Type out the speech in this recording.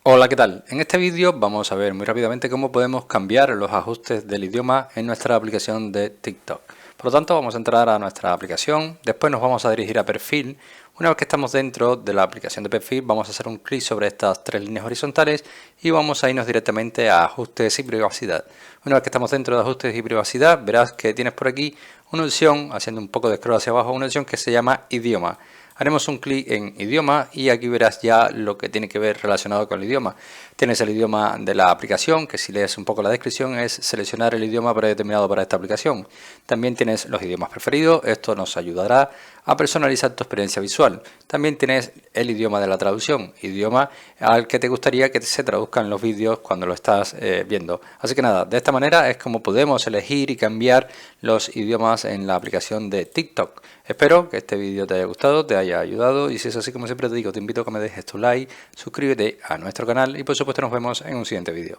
Hola, ¿qué tal? En este vídeo vamos a ver muy rápidamente cómo podemos cambiar los ajustes del idioma en nuestra aplicación de TikTok. Por lo tanto, vamos a entrar a nuestra aplicación, después nos vamos a dirigir a perfil. Una vez que estamos dentro de la aplicación de perfil, vamos a hacer un clic sobre estas tres líneas horizontales y vamos a irnos directamente a ajustes y privacidad. Una vez que estamos dentro de ajustes y privacidad, verás que tienes por aquí una opción, haciendo un poco de scroll hacia abajo, una opción que se llama idioma. Haremos un clic en idioma y aquí verás ya lo que tiene que ver relacionado con el idioma. Tienes el idioma de la aplicación, que si lees un poco la descripción es seleccionar el idioma predeterminado para esta aplicación. También tienes los idiomas preferidos, esto nos ayudará a personalizar tu experiencia visual. También tienes el idioma de la traducción, idioma al que te gustaría que se traduzcan los vídeos cuando lo estás viendo. Así que nada, de esta manera es como podemos elegir y cambiar los idiomas en la aplicación de TikTok. Espero que este vídeo te haya gustado, te haya ayudado y si es así, como siempre te digo, te invito a que me dejes tu like, suscríbete a nuestro canal y por supuesto nos vemos en un siguiente vídeo.